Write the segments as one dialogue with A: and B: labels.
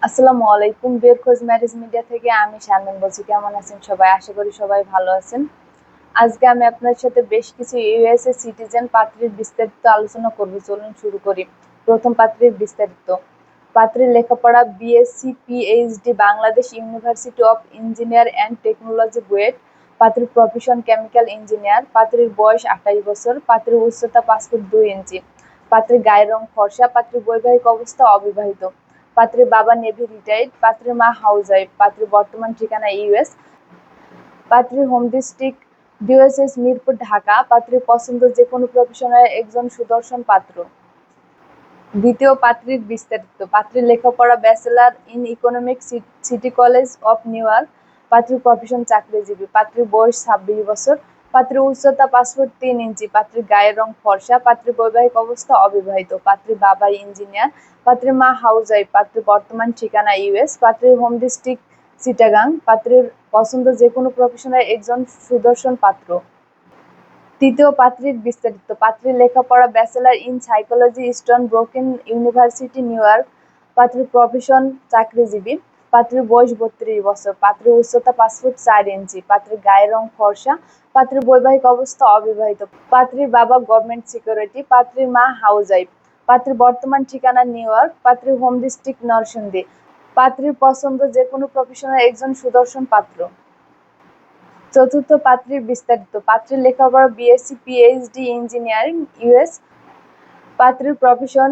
A: আসসালামু আলাইকুম। বিয়ের খোঁজ ম্যারেজ মিডিয়া থেকে আমি শারমিন বলছি। কেমন আছেন সবাই? আশা করি সবাই ভালো আছেন। আজকে আমি আপনার সাথে বেশ কিছু ইউএসএ সিটিজেন পাত্রীর বিস্তারিত আলোচনা করব। চলুন শুরু করি। প্রথম পাত্রীর বিস্তারিত। পাত্রীর লেখাপড়া BSc PhD Bangladesh university of engineer and technology BUET. পাত্রীর প্রফেশন কেমিক্যাল ইঞ্জিনিয়ার। পাত্রীর বয়স 28 বছর। পাত্রীর উচ্চতা 5 ফুট 2 ইঞ্চি। পাত্রীর গায়ের রং ফর্সা। পাত্রীর বৈবাহিক অবস্থা অবিবাহিত। পাত্রীর বাবা নেভি রিটায়ার্ড। পাত্রীর মা হাউসওয়াইফ। পাত্রীর বর্তমান ঠিকানা ইউএস। পাত্রীর হোম ডিস্ট্রিক্ট ডিওএসএস মিরপুর ঢাকা। পাত্রীর পছন্দ যে কোনো প্রফেশনের একজন সুদর্শন পাত্র। দ্বিতীয় পাত্রীর বিস্তারিত। পাত্রীর লেখাপড়া bachelor in economics city college of new York. পাত্রীর প্রফেশন চাকরিজীবী। পাত্রীর বয়স 26 বছর। পাত্রীর উচ্চতা 5 ফুট 3 ইঞ্চি। পাত্রীর গায়ের রং ফর্সা। পাত্রীর বৈবাহিক অবস্থা অবিবাহিত। পাত্রীর বাবা ইঞ্জিনিয়ার। পাত্রীর মা হাউসওয়াইফ। পাত্রীর বর্তমান ঠিকানা ইউএস। পাত্রীর হোম ডিস্ট্রিক্ট চিটাগাং। পাত্রীর পছন্দ যে কোনো প্রফেশনের একজন সুদর্শন পাত্র। তৃতীয় পাত্রীর বিস্তারিত। পাত্রীর লেখাপড়া bachelor in psychology stone broken university new York. পাত্রীর প্রফেশন চাকরিজীবী। পাত্রীর বয়স 32 বছর। পাত্রীর উচ্চতা 5 ফুট 4 ইঞ্চি। পাত্রীর গায়ের রং ফর্সা। পাত্রীর বৈবাহিক অবস্থা অবিবাহিত। পাত্রীর বাবা গভর্নমেন্ট সিকিউরিটি। পাত্রীর মা হাউসওয়াইফ। পাত্রীর বর্তমান ঠিকানা নিউ ইয়র্ক। পাত্রীর হোম ডিস্ট্রিক্ট নরসিংদী। পাত্রীর পছন্দ যে কোনো প্রফেশনের একজন সুদর্শন পাত্র। চতুর্থ পাত্রীর বিস্তারিত। পাত্রীর লেখাপড়া বিএসসি পিএইচডি ইঞ্জিনিয়ারিং ইউএস। পাত্রীর profession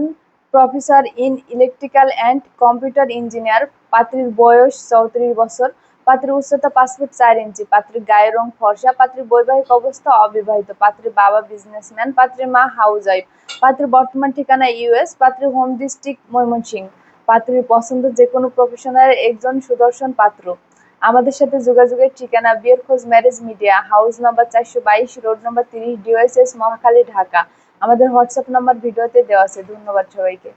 A: professor in electrical and computer engineer. পাত্রীর বয়স 34 বছর। পাত্রীর উচ্চতা 5 ফুট 4 ইঞ্চি। পাত্রীর গায়ের রং ফর্সা। পাত্রীর বৈবাহিক অবস্থা অবিবাহিত। পাত্রীর বাবা বিজনেসম্যান। পাত্রীর মা হাউসওয়াইফ। পাত্রীর বর্তমান ঠিকানা ইউএস। পাত্রীর হোম ডিস্ট্রিক্ট ময়মনসিংহ। পাত্রীর পছন্দ যে কোনো প্রফেশনের একজন সুদর্শন পাত্র। আমাদের সাথে যোগাযোগের ঠিকানা বিয়ের খোঁজ marriage media, house number 422, road number 30, ডিওএসএস Mohakhali, Dhaka. আমাদের হোয়াটসঅ্যাপ নাম্বার ভিডিওতে দেওয়া আছে। ধন্যবাদ সবাইকে।